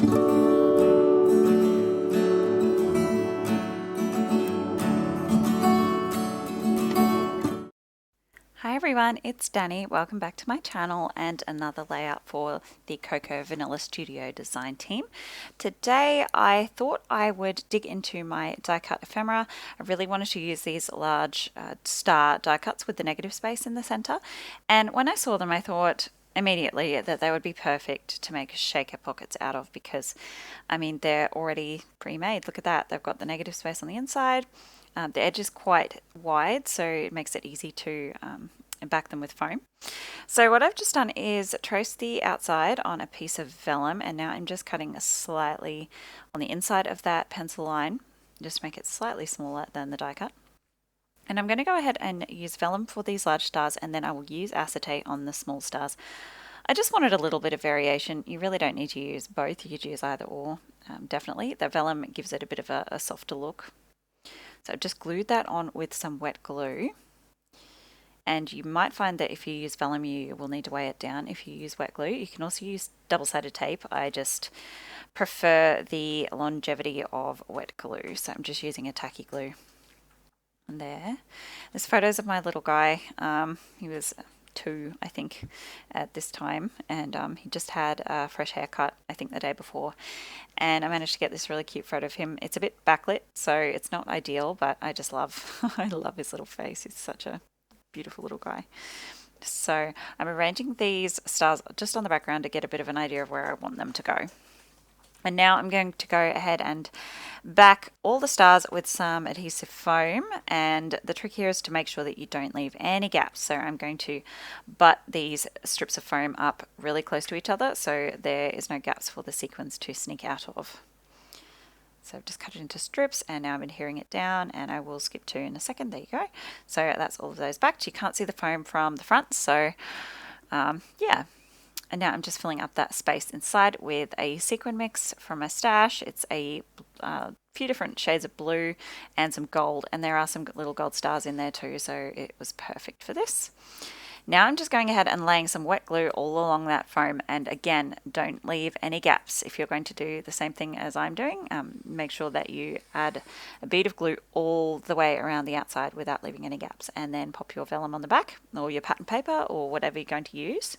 Hi everyone, it's Danny. Welcome back to my channel and another layout for the Cocoa Vanilla Studio design team. Today I thought I would dig into my die cut ephemera. I really wanted to use these large star die cuts with the negative space in the center, and when I saw them I thought immediately that they would be perfect to make shaker pockets out of, because I mean they're already pre-made. Look at that, they've got the negative space on the inside. The edge is quite wide, so it makes it easy to back them with foam. So what I've just done is trace the outside on a piece of vellum, and now I'm just cutting slightly on the inside of that pencil line, just to make it slightly smaller than the die cut. And I'm going to go ahead and use vellum for these large stars, and then I will use acetate on the small stars. I just wanted a little bit of variation. You really don't need to use both, you could use either or. Definitely, the vellum gives it a bit of a softer look. So I've just glued that on with some wet glue. And you might find that if you use vellum, you will need to weigh it down if you use wet glue. You can also use double-sided tape. I just prefer the longevity of wet glue, so I'm just using a tacky glue. And there's photos of my little guy. He was 2, I think, at this time, and he just had a fresh haircut, I think the day before, and I managed to get this really cute photo of him. It's a bit backlit, so it's not ideal, but I just love I love his little face. He's such a beautiful little guy. So I'm arranging these stars just on the background to get a bit of an idea of where I want them to go. And now I'm going to go ahead and back all the stars with some adhesive foam, and the trick here is to make sure that you don't leave any gaps. So I'm going to butt these strips of foam up really close to each other so there is no gaps for the sequins to sneak out of. So I've just cut it into strips, and now I'm adhering it down, and I will skip 2 in a second. There you go. So that's all of those backed. You can't see the foam from the front, so yeah. And now I'm just filling up that space inside with a sequin mix from my stash. It's a few different shades of blue and some gold, and there are some little gold stars in there too, so it was perfect for this. Now I'm just going ahead and laying some wet glue all along that foam, and again, don't leave any gaps. If you're going to do the same thing as I'm doing, make sure that you add a bead of glue all the way around the outside without leaving any gaps, and then pop your vellum on the back or your pattern paper or whatever you're going to use.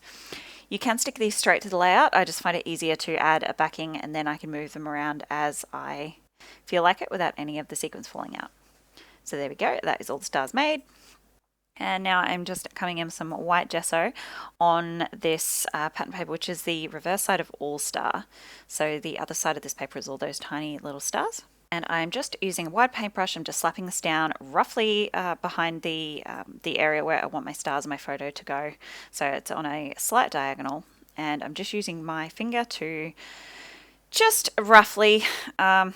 You can stick these straight to the layout. I just find it easier to add a backing, and then I can move them around as I feel like it without any of the sequins falling out. So there we go, that is all the stars made. And now I'm just coming in with some white gesso on this pattern paper, which is the reverse side of All Star. So the other side of this paper is all those tiny little stars. And I'm just using a wide paintbrush. I'm just slapping this down roughly behind the area where I want my stars in my photo to go. So it's on a slight diagonal, and I'm just using my finger to just roughly kind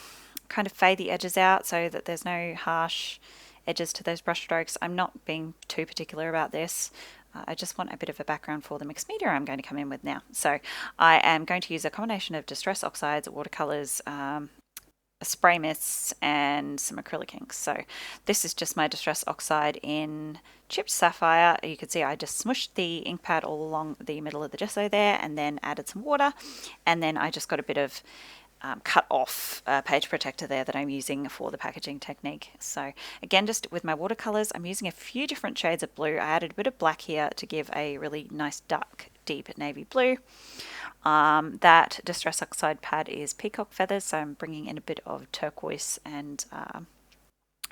of fade the edges out so that there's no harsh edges to those brush strokes. I'm not being too particular about this. I just want a bit of a background for the mixed media I'm going to come in with now. So I am going to use a combination of Distress Oxides, watercolors, spray mists, and some acrylic inks. So this is just my Distress Oxide in chipped sapphire. You can see I just smushed the ink pad all along the middle of the gesso there, and then added some water, and then I just got a bit of cut off page protector there that I'm using for the packaging technique. So again, just with my watercolors, I'm using a few different shades of blue. I added a bit of black here to give a really nice dark deep navy blue. That Distress Oxide pad is peacock feathers, so I'm bringing in a bit of turquoise and a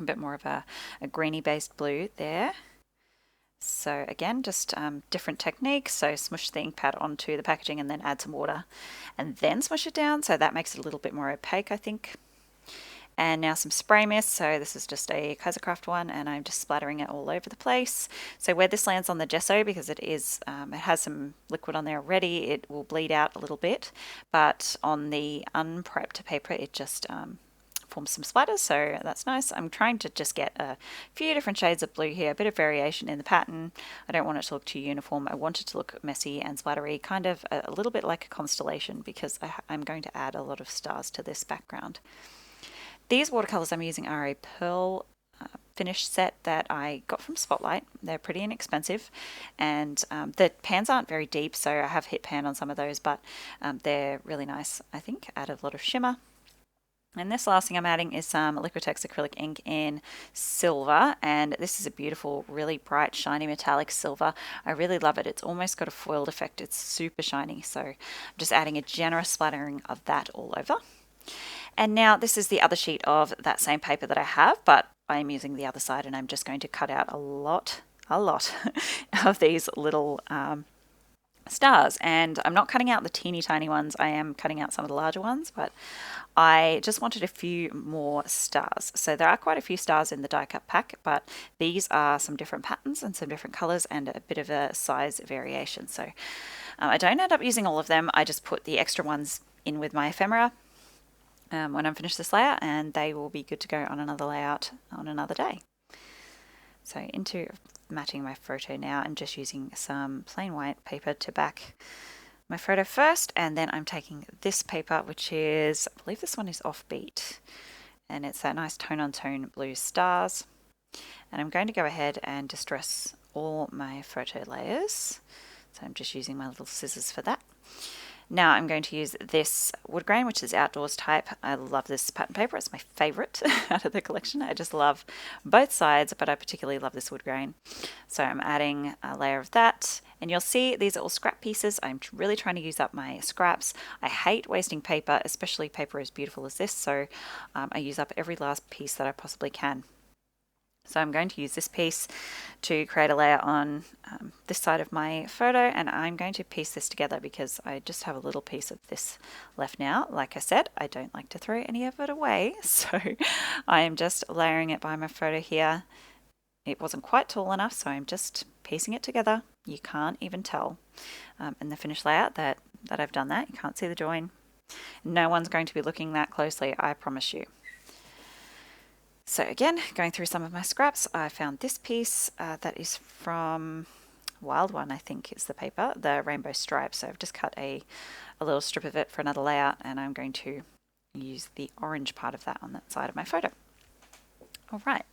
bit more of a greeny based blue there. So again, just different techniques. So smush the ink pad onto the packaging and then add some water and then smush it down. So that makes it a little bit more opaque, I think. And now some spray mist. So this is just a Kaisercraft one, and I'm just splattering it all over the place. So where this lands on the gesso, because it has some liquid on there already, it will bleed out a little bit. But on the unprepped paper, it just form some splatters, so that's nice. I'm trying to just get a few different shades of blue here, a bit of variation in the pattern. I don't want it to look too uniform. I want it to look messy and splattery, kind of a little bit like a constellation, because I'm going to add a lot of stars to this background. These watercolors I'm using are a pearl finish set that I got from Spotlight. They're pretty inexpensive, and the pans aren't very deep, so I have hit pan on some of those, but they're really nice. I think add a lot of shimmer. And this last thing I'm adding is some Liquitex acrylic ink in silver, and this is a beautiful, really bright, shiny metallic silver. I really love it. It's almost got a foiled effect. It's super shiny, so I'm just adding a generous splattering of that all over. And now this is the other sheet of that same paper that I have, but I'm using the other side, and I'm just going to cut out a lot of these little stars. And I'm not cutting out the teeny tiny ones, I am cutting out some of the larger ones, but I just wanted a few more stars. So there are quite a few stars in the die cut pack, but these are some different patterns and some different colors and a bit of a size variation. So I don't end up using all of them. I just put the extra ones in with my ephemera when I'm finished this layout, and they will be good to go on another layout on another day. So into matching my photo now, I'm just using some plain white paper to back my photo first, and then I'm taking this paper, which is, I believe this one is Offbeat, and it's that nice tone on tone blue stars. And I'm going to go ahead and distress all my photo layers. So I'm just using my little scissors for that. Now I'm going to use this wood grain, which is outdoors type. I love this pattern paper. It's my favorite out of the collection. I just love both sides, but I particularly love this wood grain. So I'm adding a layer of that, and you'll see these are all scrap pieces. I'm really trying to use up my scraps. I hate wasting paper, especially paper as beautiful as this, so I use up every last piece that I possibly can. So I'm going to use this piece to create a layer on this side of my photo, and I'm going to piece this together because I just have a little piece of this left now. Like I said, I don't like to throw any of it away, so I am just layering it by my photo here. It wasn't quite tall enough, so I'm just piecing it together. You can't even tell in the finished layout that I've done that. You can't see the join. No one's going to be looking that closely, I promise you. So again, going through some of my scraps, I found this piece that is from Wild One, I think is the paper, the rainbow stripe. So I've just cut a little strip of it for another layout, and I'm going to use the orange part of that on that side of my photo. All right,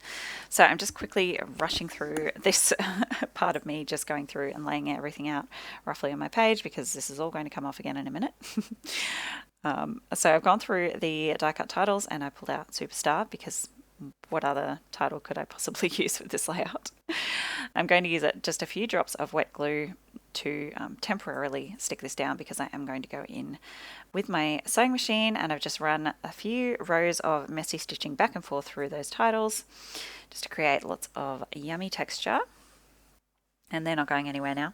so I'm just quickly rushing through this part of me, just going through and laying everything out roughly on my page, because this is all going to come off again in a minute. So I've gone through the die cut titles, and I pulled out Superstar because what other title could I possibly use with this layout? I'm going to use just a few drops of wet glue to temporarily stick this down, because I am going to go in with my sewing machine, and I've just run a few rows of messy stitching back and forth through those titles just to create lots of yummy texture. And they're not going anywhere now.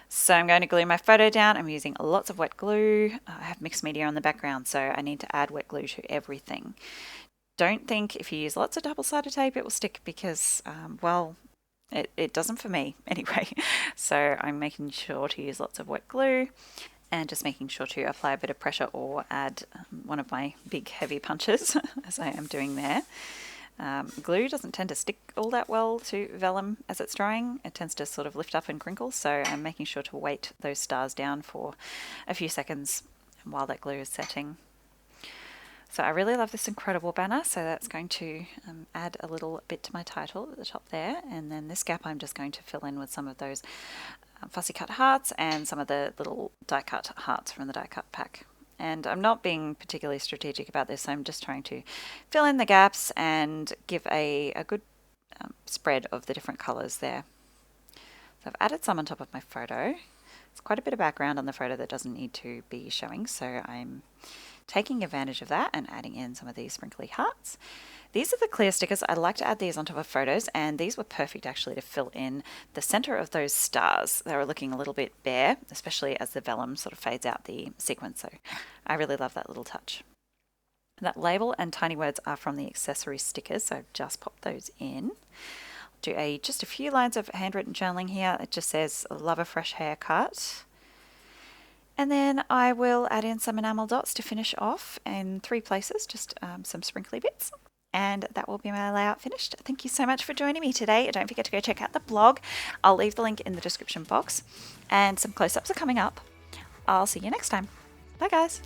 So I'm going to glue my photo down. I'm using lots of wet glue. I have mixed media on the background, so I need to add wet glue to everything. Don't think if you use lots of double-sided tape it will stick, because, well, it doesn't for me anyway. So I'm making sure to use lots of wet glue, and just making sure to apply a bit of pressure or add one of my big heavy punches as I am doing there. Glue doesn't tend to stick all that well to vellum as it's drying. It tends to sort of lift up and crinkle, so I'm making sure to weight those stars down for a few seconds while that glue is setting. So I really love this incredible banner, so that's going to add a little bit to my title at the top there, and then this gap I'm just going to fill in with some of those fussy cut hearts and some of the little die cut hearts from the die cut pack. And I'm not being particularly strategic about this, I'm just trying to fill in the gaps and give a good spread of the different colours there. So I've added some on top of my photo. It's quite a bit of background on the photo that doesn't need to be showing, so I'm taking advantage of that and adding in some of these sprinkly hearts. These are the clear stickers. I like to add these on top of photos, and these were perfect actually to fill in the center of those stars. They were looking a little bit bare, especially as the vellum sort of fades out the sequence, so I really love that little touch. That label and tiny words are from the accessory stickers, so I've just popped those in. Do just a few lines of handwritten journaling here. It just says, love a fresh haircut. And then I will add in some enamel dots to finish off in 3 places, just some sprinkly bits. And that will be my layout finished. Thank you so much for joining me today. Don't forget to go check out the blog. I'll leave the link in the description box. And some close-ups are coming up. I'll see you next time. Bye guys.